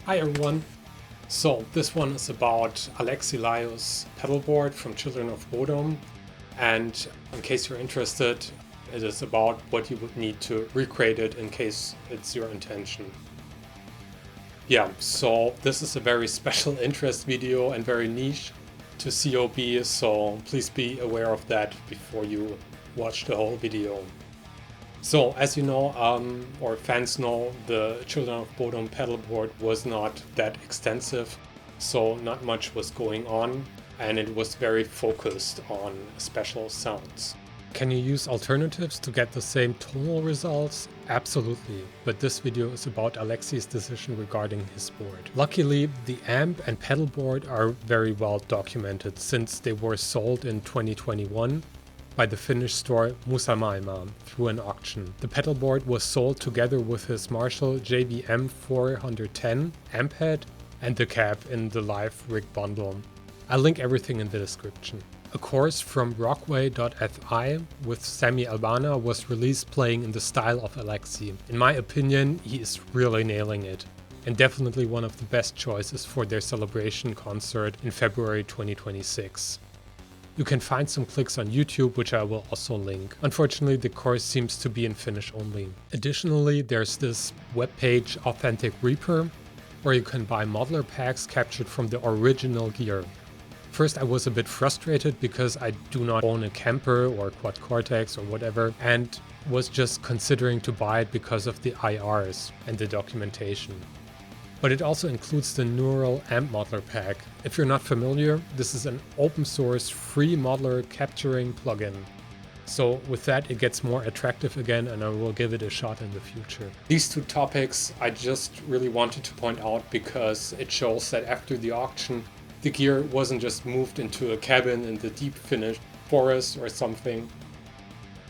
Hi everyone! So this one is about Alexi Laihos Pedalboard from Children of Bodom, and in case you're interested, it is about what you would need to recreate it in case it's your intention. Yeah, so this is a very special interest video and very niche to COB, so please be aware of that before you watch the whole video. So, as you know, or fans know, the Children of Bodom pedalboard was not that extensive, so not much was going on, and it was very focused on special sounds. Can you use alternatives to get the same tonal results? Absolutely, but this video is about Alexi's decision regarding his board. Luckily, the amp and pedalboard are very well documented since they were sold in 2021 by the Finnish store Musamaailma through an auction. The pedalboard was sold together with his Marshall JVM 410 amp head and the cab in the live rig bundle. I'll link everything in the description. A course from Rockway.fi with Sami Albana was released playing in the style of Alexi. In my opinion, he is really nailing it, and definitely one of the best choices for their celebration concert in February 2026. You can find some clicks on YouTube, which I will also link. Unfortunately, the course seems to be in Finnish only. Additionally, there's this webpage Authentic Reaper, where you can buy modeler packs captured from the original gear. First, I was a bit frustrated because I do not own a camper or quad cortex or whatever, and was just considering to buy it because of the IRs and the documentation. But it also includes the Neural Amp Modeler Pack. If you're not familiar, this is an open source free modeler capturing plugin. So with that, it gets more attractive again, and I will give it a shot in the future. These two topics I just really wanted to point out because it shows that after the auction, the gear wasn't just moved into a cabin in the deep Finnish forest or something.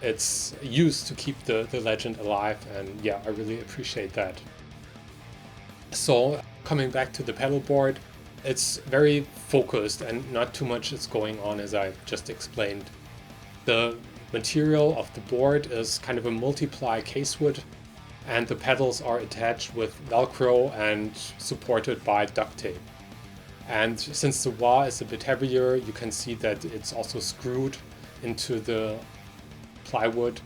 It's used to keep the legend alive, and yeah, I really appreciate that. So, coming back to the pedalboard, it's very focused and not too much is going on, as I just explained. The material of the board is kind of a multiply casewood, and the pedals are attached with Velcro and supported by duct tape. And since the wah is a bit heavier, you can see that it's also screwed into the plywood,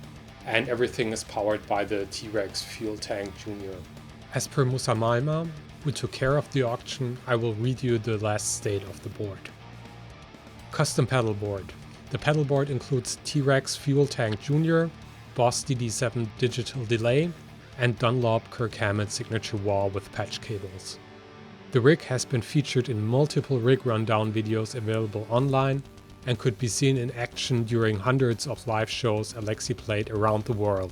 and everything is powered by the T-Rex fuel tank Junior. As per Musamaailma, who took care of the auction, I will read you the last state of the board. Custom pedalboard. The pedalboard includes T-Rex fuel tank Junior, Boss DD7 digital delay, and Dunlop Kirk Hammett signature wah with patch cables. The rig has been featured in multiple rig rundown videos available online and could be seen in action during hundreds of live shows Alexi played around the world.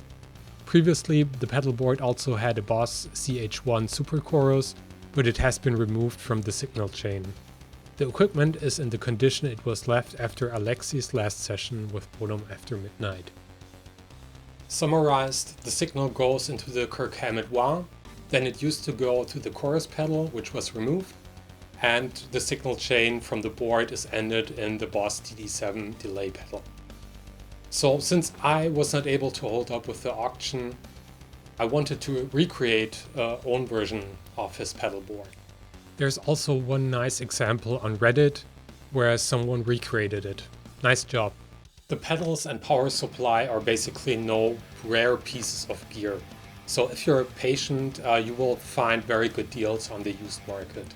Previously, the pedalboard also had a Boss CH1 Super Chorus, but it has been removed from the signal chain. The equipment is in the condition it was left after Alexi's last session with Bodom After Midnight. Summarized, the signal goes into the Kirk Hammett wah, then it used to go to the chorus pedal, which was removed, and the signal chain from the board is ended in the Boss DD7 delay pedal. So since I was not able to hold up with the auction, I wanted to recreate an own version of his pedalboard. There's also one nice example on Reddit where someone recreated it. Nice job. The pedals and power supply are basically no rare pieces of gear. So if you're patient, you will find very good deals on the used market.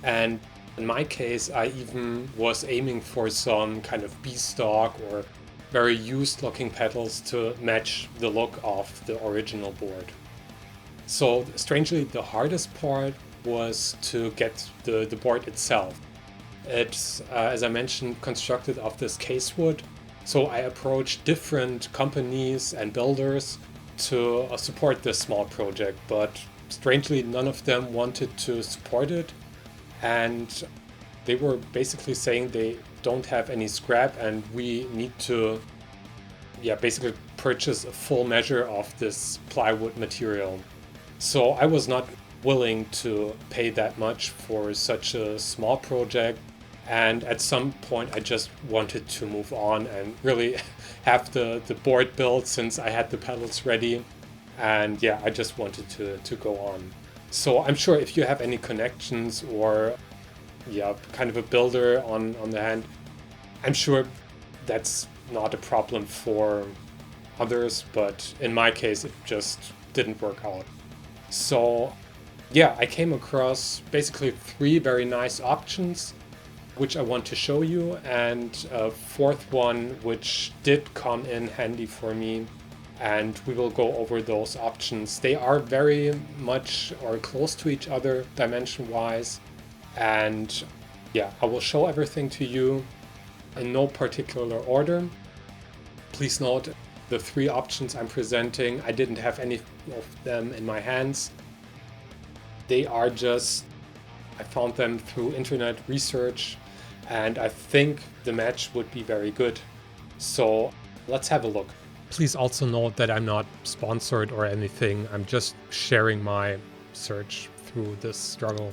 And in my case, I even was aiming for some kind of B-stock or very used looking pedals to match the look of the original board. So strangely, the hardest part was to get the board itself. It's, as I mentioned, constructed of this casewood. So I approached different companies and builders to support this small project, but strangely none of them wanted to support it. And they were basically saying they don't have any scrap and we need to basically purchase a full measure of this plywood material. So I was not willing to pay that much for such a small project, and at some point I just wanted to move on and really have the board built since I had the pedals ready, and yeah, I just wanted to go on. So I'm sure if you have any connections or yeah, kind of a builder on the hand, I'm sure that's not a problem for others, but in my case, it just didn't work out. So yeah, I came across basically 3 very nice options, which I want to show you, and a 4th one, which did come in handy for me. And we will go over those options. They are very much or close to each other dimension-wise. And yeah, I will show everything to you in no particular order. Please note the 3 options I'm presenting, I didn't have any of them in my hands. They are just, I found them through internet research, and I think the match would be very good. So let's have a look. Please also note that I'm not sponsored or anything. I'm just sharing my search through this struggle.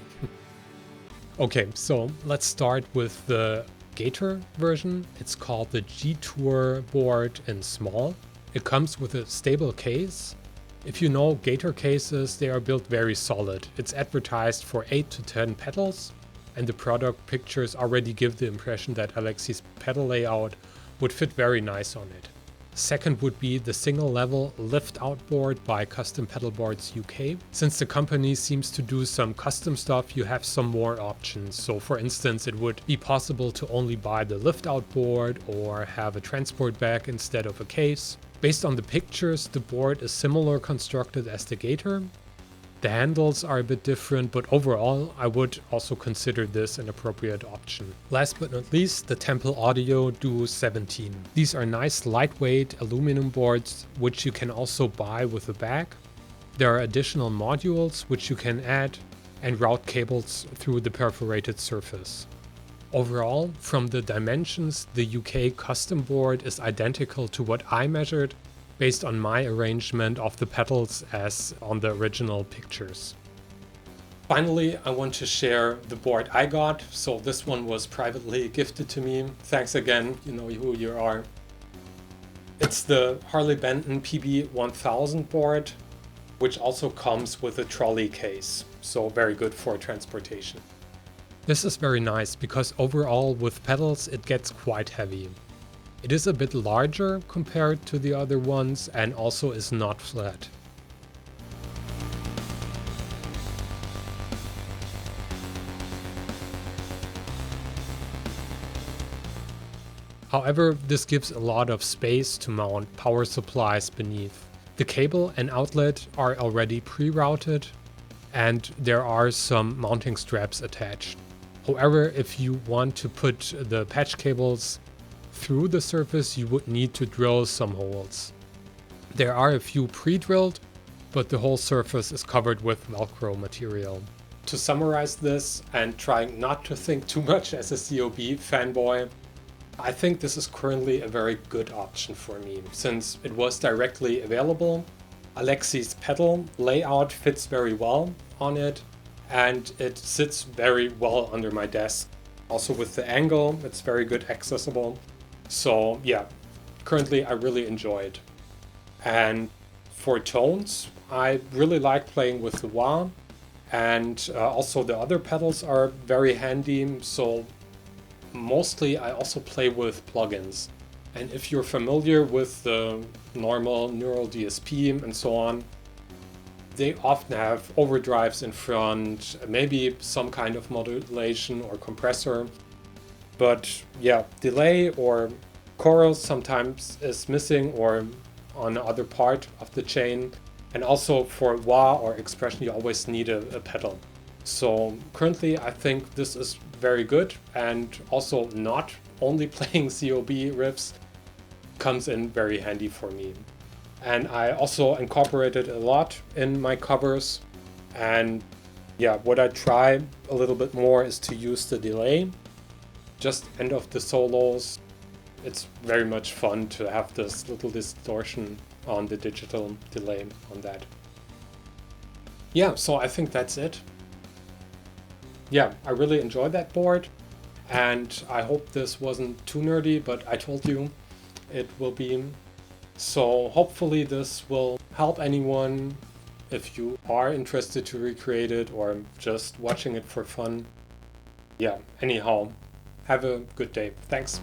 Okay, so let's start with the Gator version. It's called the G-Tour board in small. It comes with a stable case. If you know Gator cases, they are built very solid. It's advertised for 8 to 10 pedals, and the product pictures already give the impression that Alexi's pedal layout would fit very nice on it. Second would be the single level lift out board by Custom Pedalboards UK. Since the company seems to do some custom stuff, you have some more options. So for instance, it would be possible to only buy the lift out board or have a transport bag instead of a case. Based on the pictures, the board is similar constructed as the Gator. The handles are a bit different, but overall I would also consider this an appropriate option. Last but not least, the Temple Audio Duo 17. These are nice lightweight aluminum boards which you can also buy with a bag. There are additional modules which you can add and route cables through the perforated surface. Overall, from the dimensions, the UK custom board is identical to what I measured, based on my arrangement of the pedals as on the original pictures. Finally, I want to share the board I got. So this one was privately gifted to me. Thanks again, you know who you are. It's the Harley Benton PB 1000 board, which also comes with a trolley case. So very good for transportation. This is very nice because overall with pedals it gets quite heavy. It is a bit larger compared to the other ones and also is not flat. However, this gives a lot of space to mount power supplies beneath. The cable and outlet are already pre-routed and there are some mounting straps attached. However, if you want to put the patch cables through the surface, you would need to drill some holes. There are a few pre-drilled, but the whole surface is covered with Velcro material. To summarize this and trying not to think too much as a COB fanboy, I think this is currently a very good option for me, since it was directly available. Alexi's pedal layout fits very well on it, and it sits very well under my desk. Also with the angle, it's very good accessible. So yeah, currently I really enjoy it. And for tones, I really like playing with the wah, and also the other pedals are very handy. So mostly I also play with plugins. And if you're familiar with the normal neural DSP and so on, they often have overdrives in front, maybe some kind of modulation or compressor. But yeah, delay or chorus sometimes is missing or on the other part of the chain. And also for wah or expression, you always need a pedal. So currently I think this is very good, and also not only playing COB riffs comes in very handy for me. And I also incorporated a lot in my covers. And yeah, what I try a little bit more is to use the delay. Just end of the solos. It's very much fun to have this little distortion on the digital delay on that. Yeah, so I think that's it. Yeah, I really enjoyed that board, and I hope this wasn't too nerdy, but I told you it will be. So hopefully this will help anyone if you are interested to recreate it or just watching it for fun. Yeah, anyhow, have a good day. Thanks.